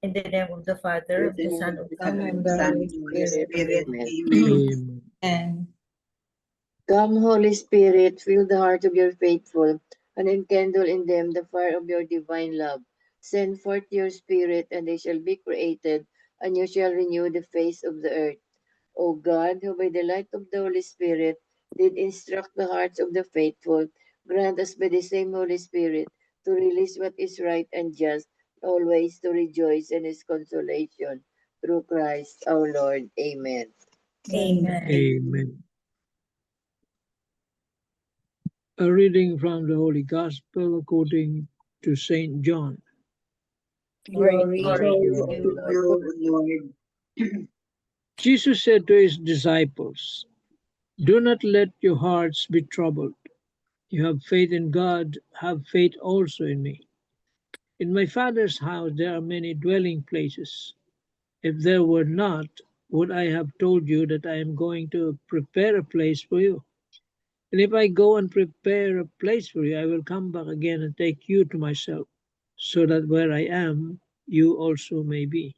In the name of the Father, of the Son, of the and Holy the Spirit. Holy Spirit. Amen. Amen. And Come, Holy Spirit, fill the hearts of your faithful, and enkindle in them the fire of your divine love. Send forth your Spirit, and they shall be created, and you shall renew the face of the earth. O God, who by the light of the Holy Spirit did instruct the hearts of the faithful, grant us by the same Holy Spirit to release what is right and just, always to rejoice in his consolation. Through Christ our Lord. Amen. Amen. Amen. A reading from the Holy Gospel according to Saint John. glory Glory to to you, you, Lord. Jesus said to his disciples, "Do not let your hearts be troubled. You have faith in God, have faith also in me. In my Father's house there are many dwelling places. If there were not, would I have told you that I am going to prepare a place for you? And if I go and prepare a place for you, I will come back again and take you to myself, so that where I am, you also may be.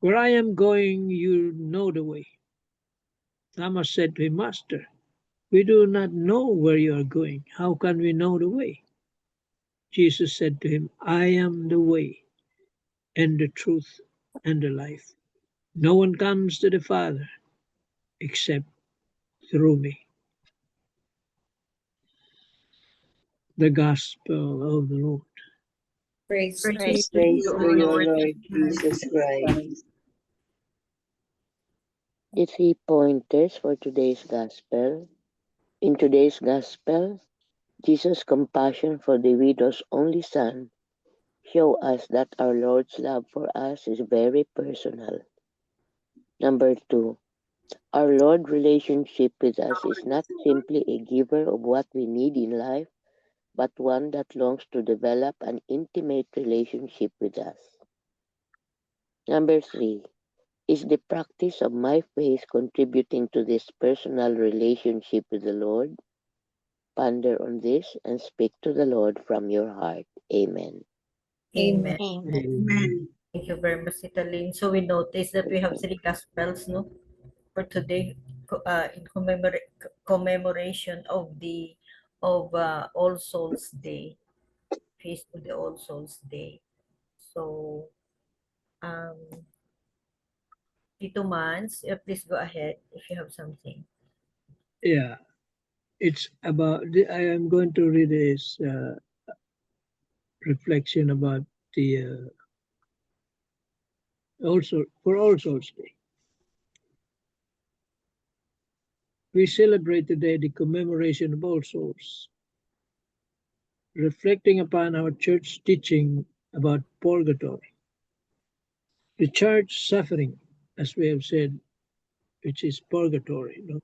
Where I am going, you know the way." Thomas said to him, "Master, we do not know where you are going. How can we know the way?" Jesus said to him, "I am the way and the truth and the life. No one comes to the Father except through me." The Gospel of the Lord. Praise to praise to Praise you, to O you, Lord Lord Jesus Jesus Christ. The 3 pointers for today's Gospel. In today's Gospel, Jesus' compassion for the widow's only son show us that our Lord's love for us is very personal. Number 2, our Lord's relationship with us is not simply a giver of what we need in life, but one that longs to develop an intimate relationship with us. Number 3, is the practice of my faith contributing to this personal relationship with the Lord? Ponder on this and speak to the Lord from your heart. Amen. Amen. Amen. Thank you very much, Tita Lynn. So we noticed that we have 3 Gospels, no, for today, in commemoration of the All Souls Day, Feast of the All Souls Day. So, Tito Mans, please go ahead if you have something. Yeah, it's about. I am going to read this reflection about the also for All Souls Day. We celebrate today the commemoration of All Souls, reflecting upon our church teaching about purgatory. The church suffering, as we have said, which is purgatory. You know,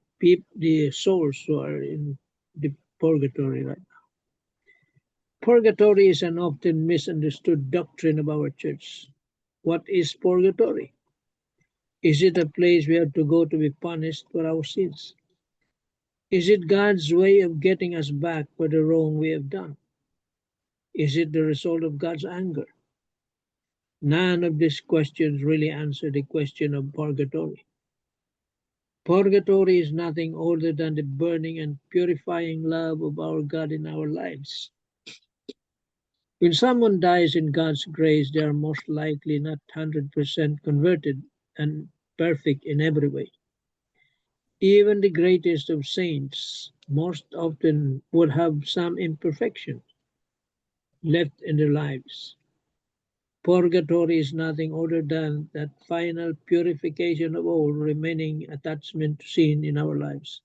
the souls who are in the purgatory right now. Purgatory is an often misunderstood doctrine of our church. What is purgatory? Is it a place we have to go to be punished for our sins? Is it God's way of getting us back for the wrong we have done? Is it the result of God's anger? None of these questions really answer the question of purgatory. Purgatory is nothing other than the burning and purifying love of our God in our lives. When someone dies in God's grace, they are most likely not 100% converted and perfect in every way. Even the greatest of saints most often would have some imperfection left in their lives. Purgatory is nothing other than that final purification of all remaining attachment to sin in our lives.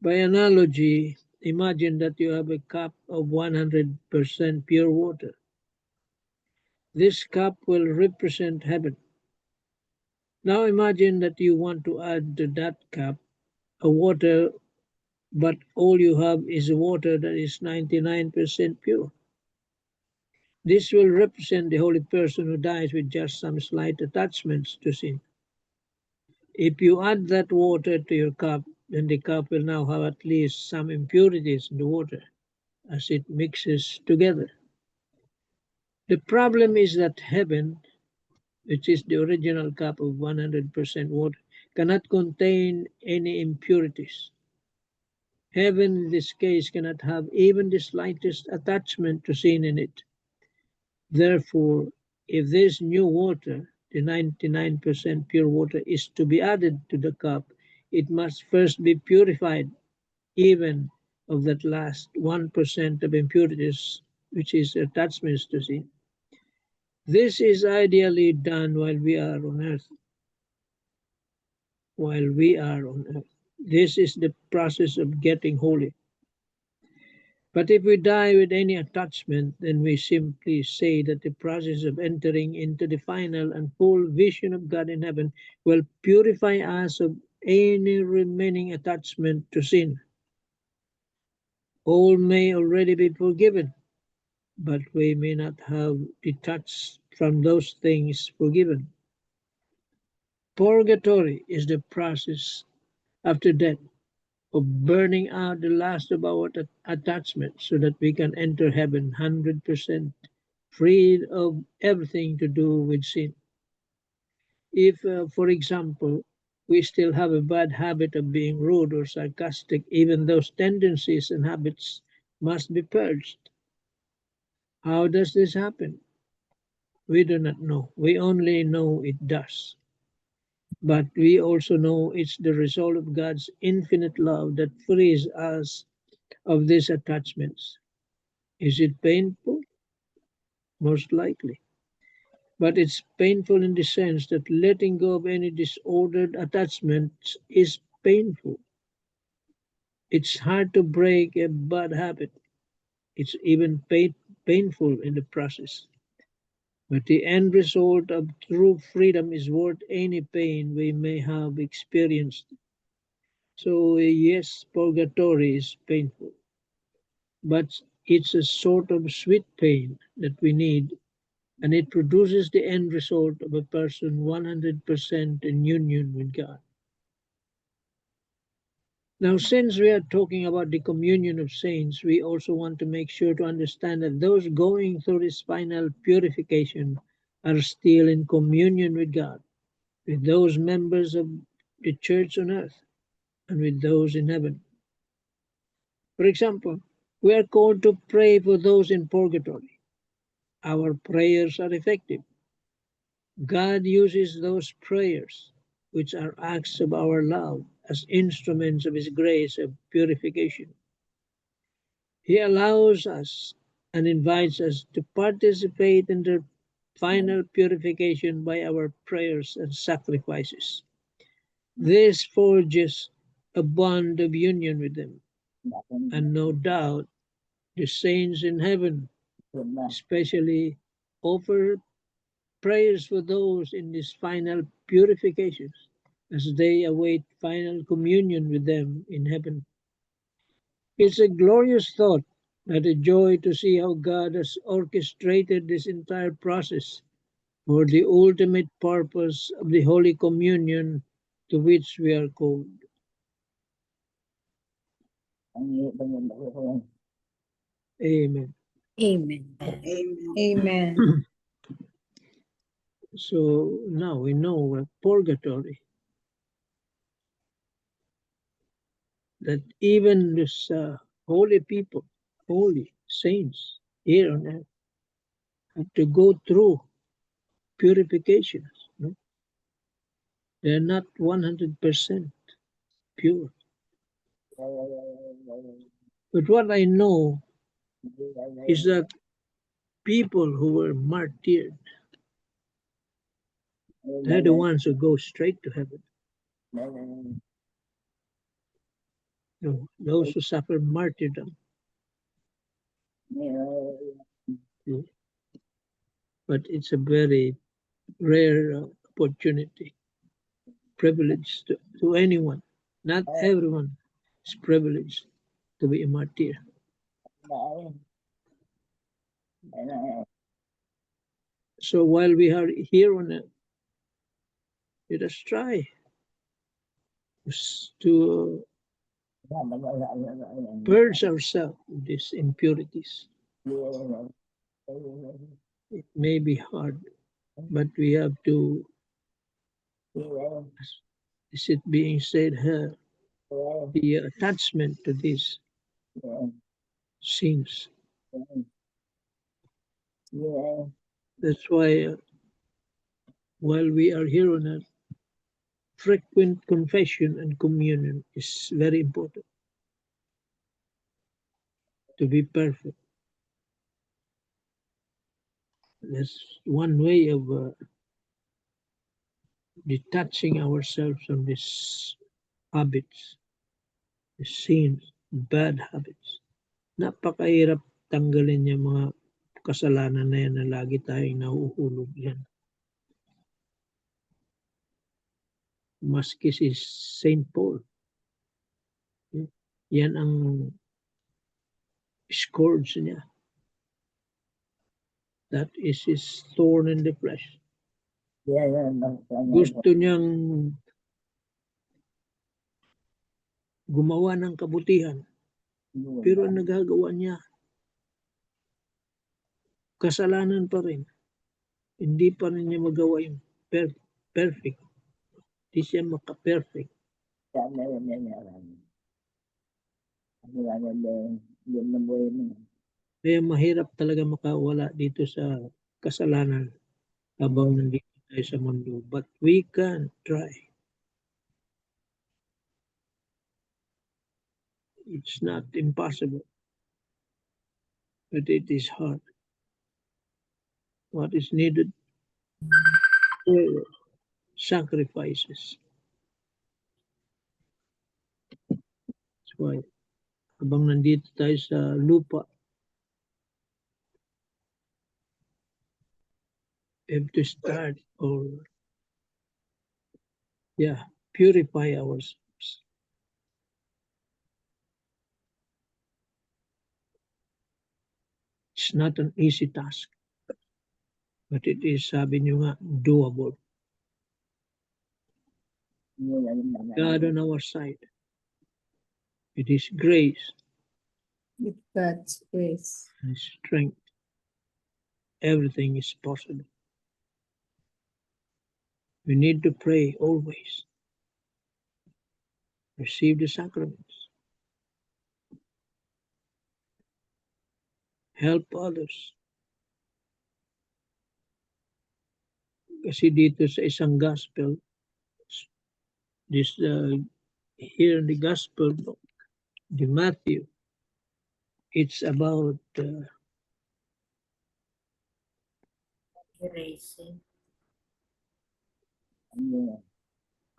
By analogy, imagine that you have a cup of 100% pure water. This cup will represent heaven. Now imagine that you want to add to that cup a water, but all you have is water that is 99% pure. This will represent the holy person who dies with just some slight attachments to sin. If you add that water to your cup, then the cup will now have at least some impurities in the water as it mixes together. The problem is that heaven, which is the original cup of 100% water, cannot contain any impurities. Heaven, in this case, cannot have even the slightest attachment to sin in it. Therefore, if this new water, the 99% pure water, is to be added to the cup, it must first be purified, even of that last 1% of impurities, which is attachments to sin. This is ideally done while we are on earth. While we are on earth. This is the process of getting holy. But if we die with any attachment, then we simply say that the process of entering into the final and full vision of God in heaven will purify us of any remaining attachment to sin. All may already be forgiven, but we may not have detached from those things forgiven. Purgatory is the process after death of burning out the last of our attachments so that we can enter heaven 100% free of everything to do with sin. If, for example, we still have a bad habit of being rude or sarcastic, even those tendencies and habits must be purged. How does this happen? We do not know. We only know it does. But we also know it's the result of God's infinite love that frees us of these attachments. Is it painful? Most likely. But it's painful in the sense that letting go of any disordered attachments is painful. It's hard to break a bad habit. It's even painful in the process. But the end result of true freedom is worth any pain we may have experienced. So, yes, purgatory is painful, but it's a sort of sweet pain that we need, and it produces the end result of a person 100% in union with God. Now, since we are talking about the communion of saints, we also want to make sure to understand that those going through this final purification are still in communion with God, with those members of the church on earth, and with those in heaven. For example, we are called to pray for those in purgatory. Our prayers are effective. God uses those prayers, which are acts of our love, as instruments of His grace of purification. He allows us and invites us to participate in their final purification by our prayers and sacrifices. This forges a bond of union with them, and no doubt the saints in heaven especially offer prayers for those in this final purification as they await final communion with them in heaven. It's a glorious thought and a joy to see how God has orchestrated this entire process for the ultimate purpose of the Holy Communion to which we are called. Amen. Amen. Amen. So now we know purgatory, that even this holy people, holy saints here on earth have to go through purifications. No? They're not 100% pure. But what I know is that people who were martyred, they're the ones who go straight to heaven. No, those who suffer martyrdom. But it's a very rare opportunity, privilege to anyone. Not everyone is privileged to be a martyr. So while we are here on earth, let us try to purge ourselves of these impurities. It may be hard, but we have to, Yeah. is it being said here, Yeah. the attachment to these Yeah. sins. Yeah. That's why while we are here on earth, frequent confession and communion is very important to be perfect. That's one way of detaching ourselves from these habits, the sins, bad habits. Napakahirap tanggalin yung mga kasalanan na yan na lagi tayong nahuhulog yan. Maski si Saint Paul, yan ang scourge niya. That is his thorn in the flesh. Yeah. Gusto niyang gumawa ng kabutihan, pero ang nagagawa niya, kasalanan pa rin. Hindi pa rin niya magawa yung perfect. Hindi siya maka-perfect. Kaya mahirap talaga makawala dito sa kasalanan habang nandito tayo sa mundo. But we can try. It's not impossible. But it is hard. What is needed? Sacrifices. That's why habang nandito tayo sa lupa, have to start or purify ourselves. It's not an easy task, but it is, sabi niyo nga, doable. God on our side. It is grace With God's grace. and strength. Everything is possible. We need to pray always. Receive the sacraments. Help others. Kasi dito sa isang gospel, this here in the gospel, the Matthew, it's about Erasing.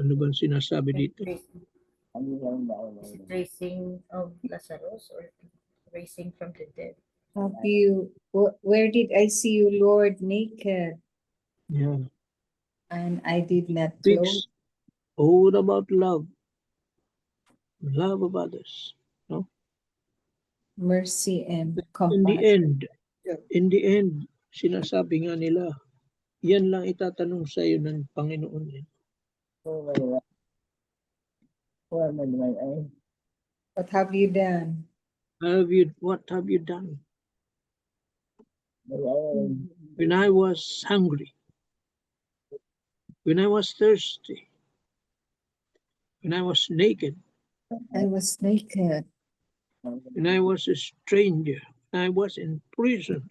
ano bang sinasabi dito? Is it raising of Lazarus or raising from the dead? Where did I see you, Lord, naked, Yeah. and I did not clothe? Speaks all about love. Love of others. Mercy and In the compassion. end, sinasabi nga nila, yan lang itatanong sa iyo ng Panginoon. What have you done? What have you done? When I was hungry, when I was thirsty, when I was naked, I was naked. when I was a stranger, when I was in prison.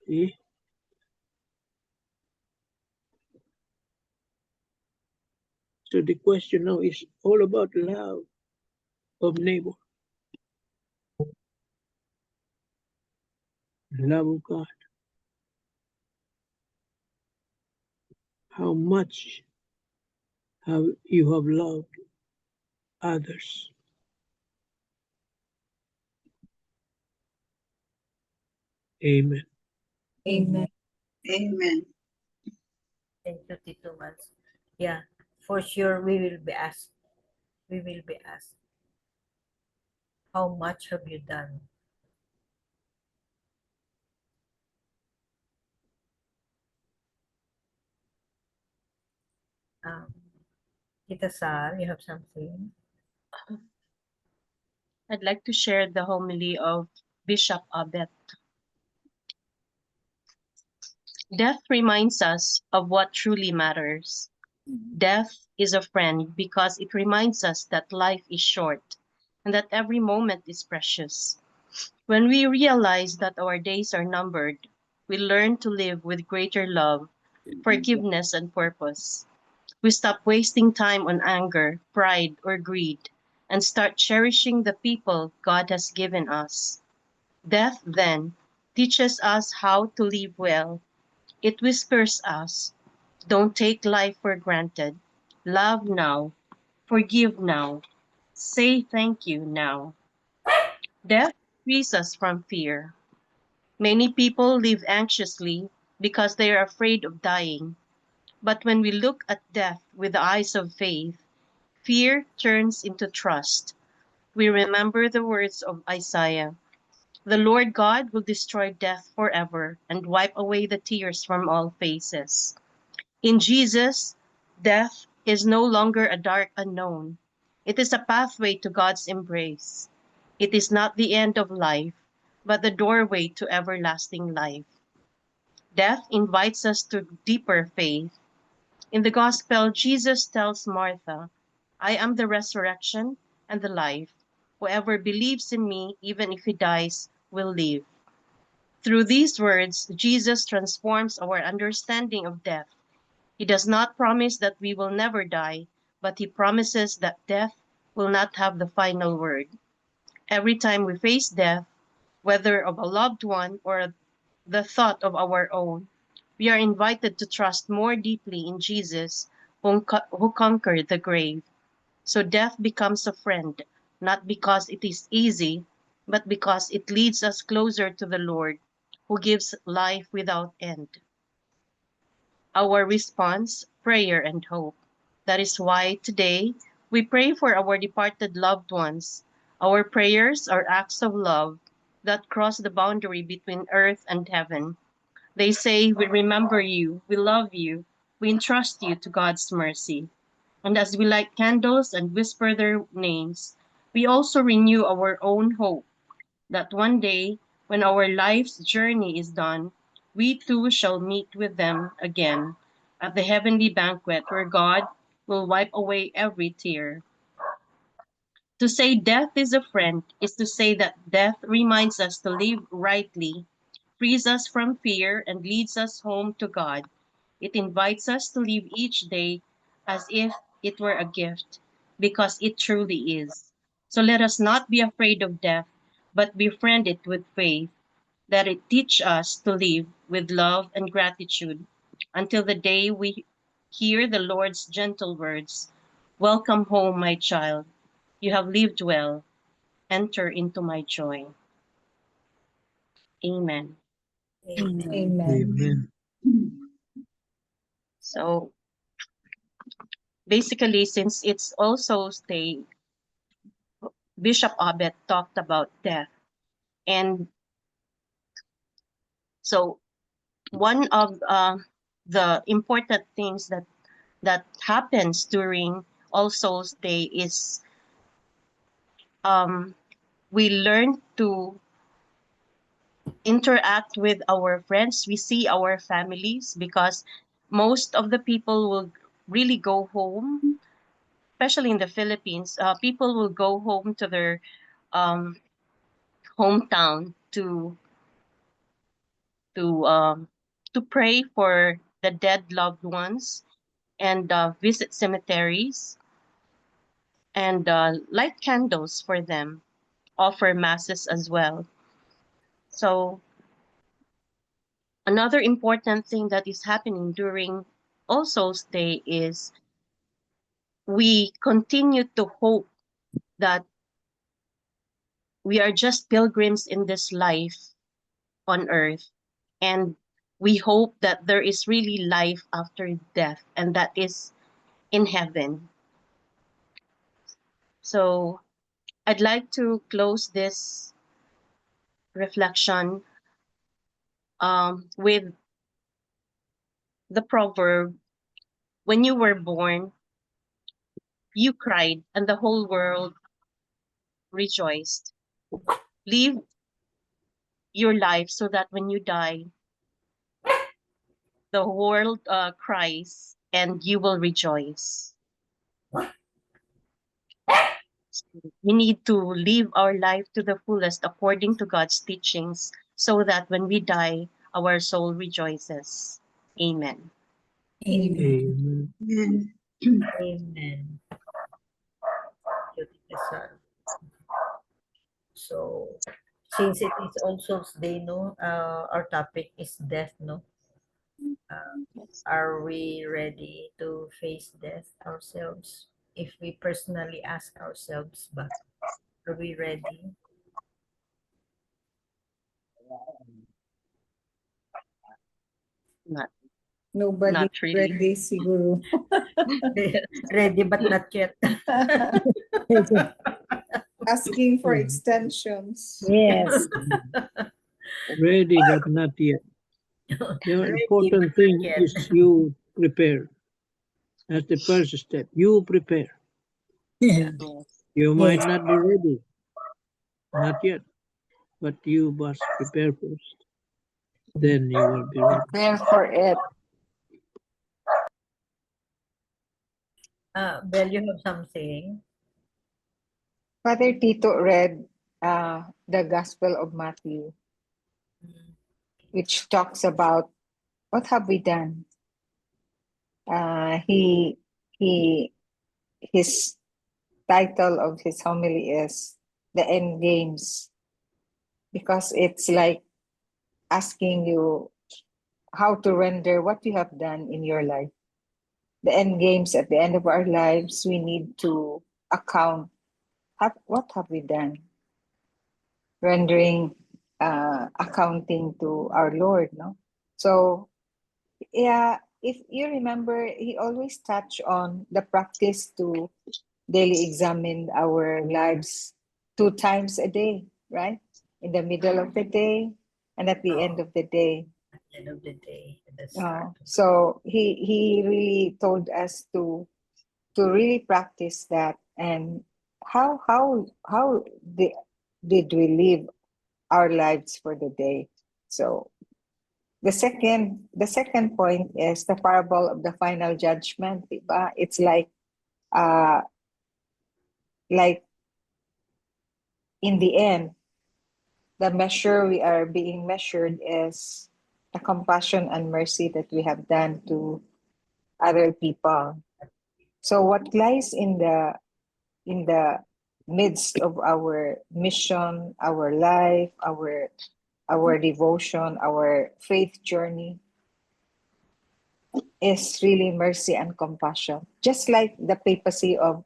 See? So the question now is all about love of neighbor. Love of God. How much have you have loved others? Amen. Amen. Amen. Thank you, Tito Mans. Yeah, for sure we will be asked. We will be asked. How much have you done? Tita Sal, you have something? I'd like to share the homily of Bishop Abet. Death reminds us of what truly matters. Death is a friend because it reminds us that life is short and that every moment is precious. When we realize that our days are numbered, we learn to live with greater love, forgiveness, and purpose. We stop wasting time on anger, pride, or greed, and start cherishing the people God has given us. Death, then, teaches us how to live well. It whispers us, don't take life for granted. Love now. Forgive now. Say thank you now. Death frees us from fear. Many people live anxiously because they are afraid of dying. But when we look at death with the eyes of faith, fear turns into trust. We remember the words of Isaiah. The Lord God will destroy death forever and wipe away the tears from all faces. In Jesus, death is no longer a dark unknown. It is a pathway to God's embrace. It is not the end of life, but the doorway to everlasting life. Death invites us to deeper faith. In the Gospel, Jesus tells Martha, I am the resurrection and the life. Whoever believes in me, even if he dies, will live. Through these words, Jesus transforms our understanding of death. He does not promise that we will never die, but he promises that death will not have the final word. Every time we face death, whether of a loved one or the thought of our own, we are invited to trust more deeply in Jesus who conquered the grave. So death becomes a friend, not because it is easy, but because it leads us closer to the Lord, who gives life without end. Our response, prayer and hope. That is why today we pray for our departed loved ones. Our prayers are acts of love that cross the boundary between earth and heaven. They say, we remember you, we love you, we entrust you to God's mercy. And as we light candles and whisper their names, we also renew our own hope that one day, when our life's journey is done, we too shall meet with them again at the heavenly banquet where God will wipe away every tear. To say death is a friend is to say that death reminds us to live rightly, frees us from fear, and leads us home to God. It invites us to live each day as if it were a gift, because it truly is. So let us not be afraid of death, but befriend it with faith, that it teach us to live with love and gratitude until the day we hear the Lord's gentle words, welcome home, my child. You have lived well. Enter into my joy. Amen. Amen. Amen. So basically, since it's also day, Bishop Abet talked about death. And so one of the important things that happens during All Souls Day is we learn to interact with our friends. We see our families because most of the people will really go home, especially in the Philippines. People will go home to their um, hometown to um, to pray for the dead loved ones and visit cemeteries and light candles for them, offer masses as well. So another important thing that is happening during All Souls Day is we continue to hope that we are just pilgrims in this life on earth, and we hope that there is really life after death, and that is in heaven. So I'd like to close this reflection with the proverb, when you were born, you cried and the whole world rejoiced. Live your life so that when you die, the world cries, and you will rejoice. We need to live our life to the fullest according to God's teachings so that when we die, our soul rejoices. Amen. Amen. Amen. Amen. Thank you, Tita Sal. So, since it is All Souls Day, no, our topic is death, no. Are we ready to face death ourselves? If we personally ask ourselves, but are we ready? Not, Nobody not really. ready, siguro. Ready but not yet. Asking for extensions. Yes. Ready, but not yet. The Ready important but not thing yet. is you prepare. That's the first step. You prepare. Yeah. Yes. You might Yes. not be ready, not yet, but you must prepare first. Then you will be ready. Prepare for it. Belle, you have something? Father Tito read the Gospel of Matthew, which talks about what have we done. He his title of his homily is the end games, because it's like asking you how to render what you have done in your life. The end games, at the end of our lives, we need to account what have we done, rendering accounting to our Lord, no? So yeah, if you remember, he always touched on the practice to daily examine our lives 2 times a day, right? In the middle of the day and at the end of the day. At the end of the day, that's right. So he really told us to really practice that. And how did we live our lives for the day? So the second point is the parable of the final judgment, diba? It's like in the end, the measure we are being measured is the compassion and mercy that we have done to other people. So what lies in the midst of our mission, our life, our devotion, our faith journey is really mercy and compassion. Just like the papacy of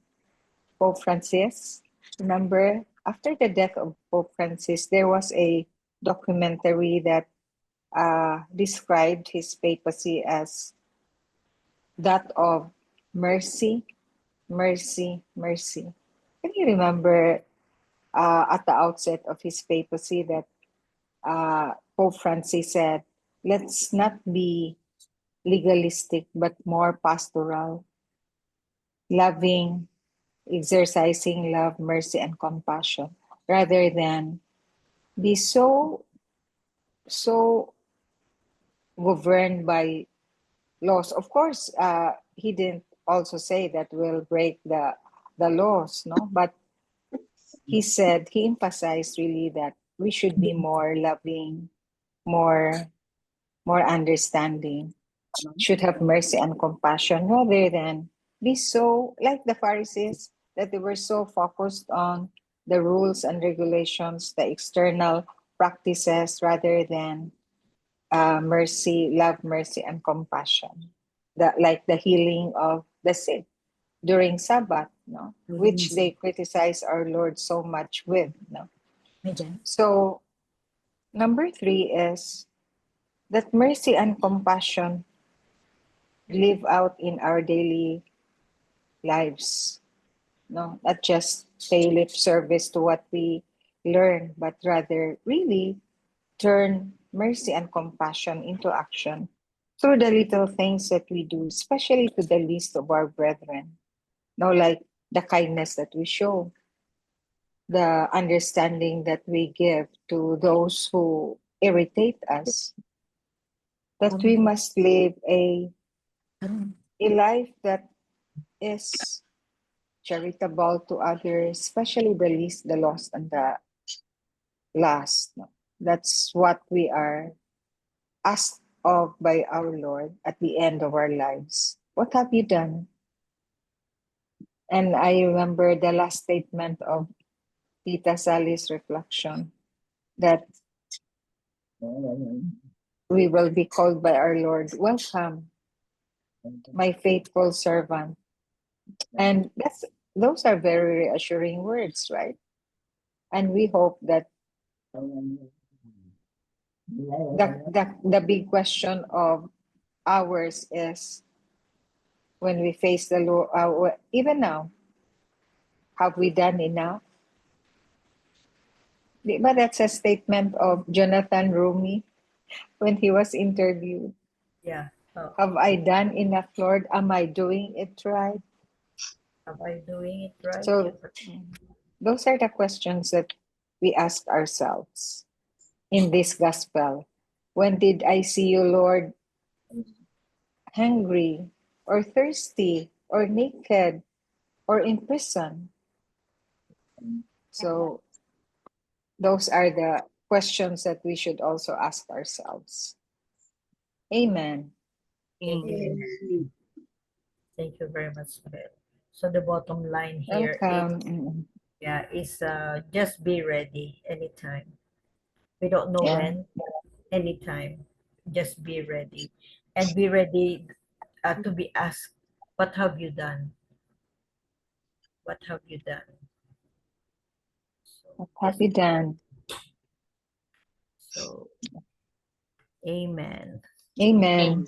Pope Francis. Remember, after the death of Pope Francis, there was a documentary that described his papacy as that of mercy, mercy, mercy. Can you remember at the outset of his papacy that Pope Francis said, let's not be legalistic, but more pastoral, loving, exercising love, mercy, and compassion, rather than be so governed by laws. Of course, he didn't also say that we'll break the laws, no? But he emphasized really that we should be more loving, more understanding, should have mercy and compassion, rather than be so like the Pharisees, that they were so focused on the rules and regulations, the external practices, rather than mercy, love, mercy, and compassion. Like the healing of the sick during Sabbath, no, which they criticize our Lord so much with, no. So number 3 is that mercy and compassion live out in our daily lives, no, not just pay lip service to what we learn, but rather really turn mercy and compassion into action through the little things that we do, especially to the least of our brethren. No, like the kindness that we show, the understanding that we give to those who irritate us, that we must live a life that is charitable to others, especially the least, the lost, and the last. That's what we are asked of by our Lord at the end of our lives. What have you done? And I remember the last statement of Tita Sally's reflection that we will be called by our Lord, welcome, my faithful servant. And those are very reassuring words, right? And we hope that the big question of ours is when we face the Lord, even now, have we done enough? But that's a statement of Jonathan Rumi when he was interviewed. Yeah. Oh, Have I done enough, Lord? Am I doing it right? am I doing it right? So Yeah. those are the questions that we ask ourselves in this gospel. When did I see you, Lord, hungry or thirsty or naked or in prison? So those are the questions that we should also ask ourselves. Amen. Amen. Thank you very much, Mel. So the bottom line here is, Welcome. yeah, is just be ready anytime. We don't know Yeah. when, anytime. Just be ready. And be ready to be asked, what have you done? What have you done? So, What have you done? so amen. Amen.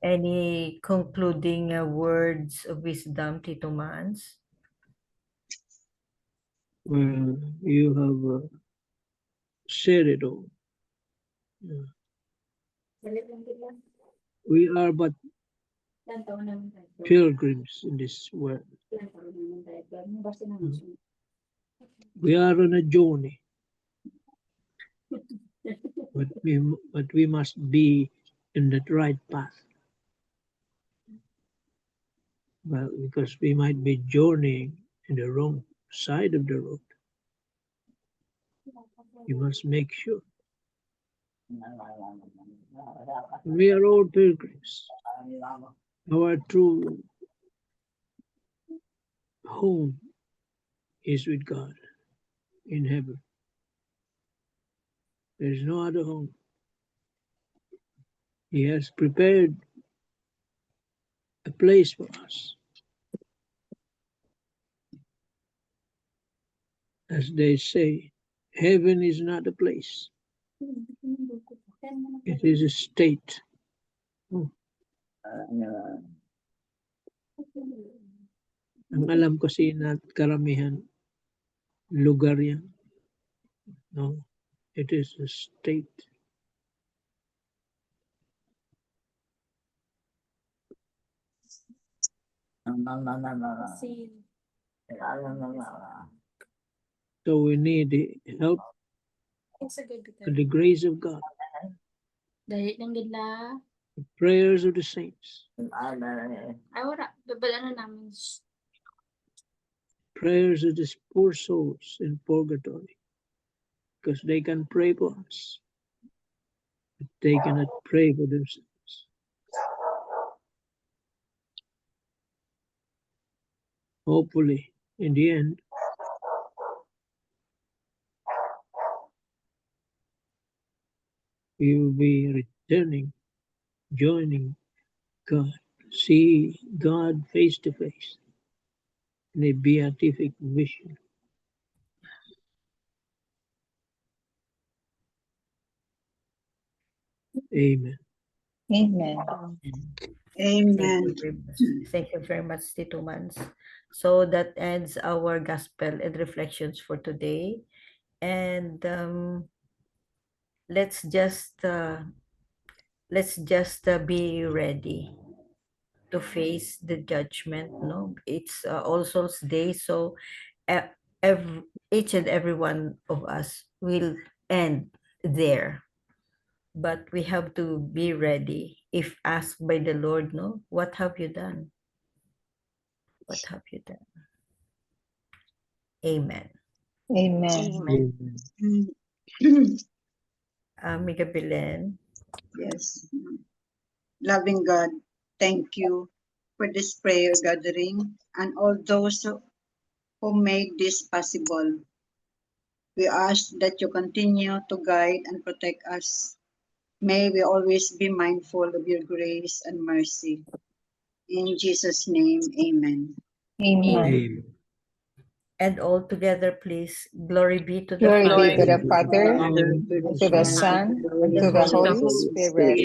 Any concluding words of wisdom, Tito Mans? Well, you have said it all. We are but pilgrims in this world. We are on a journey, but we must be in that right path. Well, because we might be journeying in the wrong side of the road. You must make sure. We are all pilgrims. Our true home is with God in heaven. There is no other home. He has prepared a place for us. As they say, heaven is not a place. It is a state. Ang alam kasi na karamihan, lugar yan. No, it is a state. So we need the help and the grace of God. The prayers of the saints. Prayers of these poor souls in purgatory. Because they can pray for us, but they cannot pray for themselves. Hopefully, in the end, we will be returning, joining God, see God face to face in a beatific vision. Amen. Amen. Amen. Thank you very much, Tito Mans. So that ends our gospel and reflections for today. And let's just be ready to face the judgment. No, it's All Souls Day, so each and every one of us will end there, but we have to be ready. If asked by the Lord, no, what have you done? What have you done? Amen. Amen. Amen. Mm. Amiga Belen. Yes. Loving God, thank you for this prayer gathering and all those who made this possible. We ask that you continue to guide and protect us. May we always be mindful of your grace and mercy. In Jesus' name, amen. Amen. Amen. And all together, please, glory be to the Glory Father, be to the Father, Father, to the Son, and to the Holy Spirit,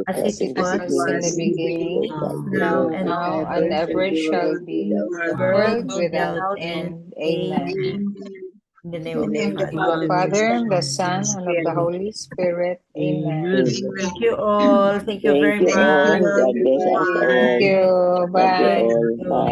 as it as was it was in the beginning, now, and now, and ever shall be, world without without end. Amen. Amen. In the name In of the the name of the In Father. the Father, and the Son, and of the Holy Spirit. Amen. Amen. Thank you all. Thank you very Thank you much. all. God bless us Thank all. you. Love you Bye. all. Bye.